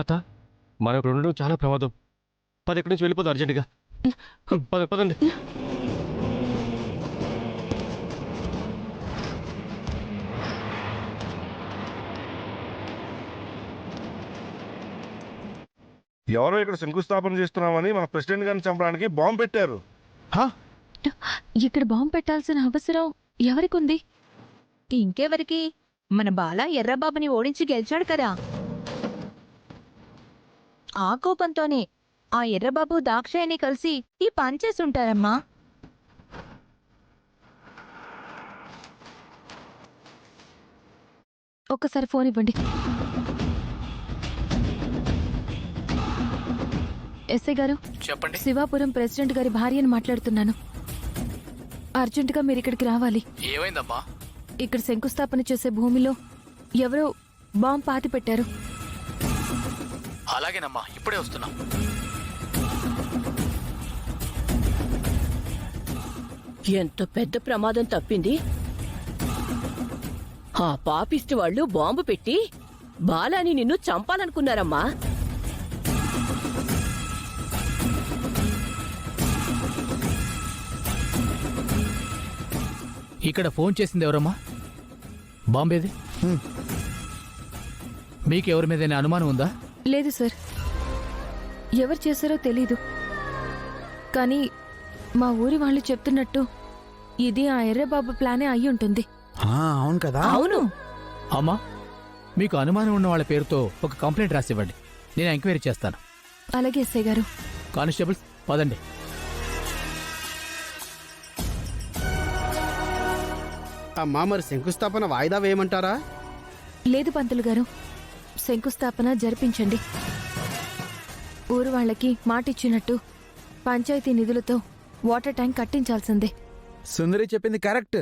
అత్త మనకు రెండు చాలా ప్రమాదం. పది ఎక్కడి నుంచి వెళ్ళిపోదు అర్జెంటుగా. పదండి. ఎవరో ఇక్కడ శంకుస్థాపన చేస్తున్నామని మా ప్రెసిడెంట్ గారిని చంపడానికి బాంబు పెట్టారు. ఇక్కడ బాంబు పెట్టాల్సిన అవసరం ఎవరికుంది? ఇంకెవరికి? మన బాల ఎర్రబాబుని ఓడించి గెలిచాడు కదా. ఆ కోపంతోనే ఆ ఎర్రబాబు దాక్షాయిని కలిసి ఈ పని చేసుంటారమ్మా. ఒక్కసారి ఫోన్ ఇవ్వండి. ఎస్ఐ గారు చెప్పండి. శివాపురం ప్రెసిడెంట్ గారి భార్యని మాట్లాడుతున్నాను. అర్జెంటుగా మీరు ఇక్కడికి రావాలి. ఏమైందమ్మా? ఇక్కడ శంకుస్థాపన చేసే భూమిలో ఎవరో బాంబు పాతి పెట్టారు. అలాగేనమ్మా, ఇప్పుడే వస్తున్నా. ఎంత పెద్ద ప్రమాదం తప్పింది. ఆ పాపిస్టు వాళ్ళు బాంబు పెట్టి బాలాని నిన్ను చంపాలనుకున్నారమ్మా. ఇక్కడ ఫోన్ చేసింది ఎవరమ్మా? బాంబేది? మీకెవరి మీదైనా అనుమానం ఉందా? లేదు సార్, ఎవరు చేశారో తెలీదు. కానీ మా ఊరి వాళ్ళు చెప్తున్నట్టు ఇది ఆ ఎర్రబాబు ప్లానే అయి ఉంటుంది. అవును కదా. అవును అమ్మా, మీకు అనుమానం ఉన్న వాళ్ళ పేరుతో ఒక కంప్లైంట్ రాసివ్వండి, నేను ఎంక్వైరీ చేస్తాను. అలాగే ఎస్ఐ గారు. కానిస్టేబుల్స్ పదండి. అమ్మా, మరి శంకుస్థాపన వాయిదా వేయమంటారా? లేదు పంతులు గారు, శంకుస్థాపన జరిపించండి. ఊరు వాళ్ళకి మాటిచ్చినట్టు పంచాయతీ నిధులతో వాటర్ ట్యాంక్ కట్టించాల్సిందే. సుందరి చెప్పింది కరెక్ట్.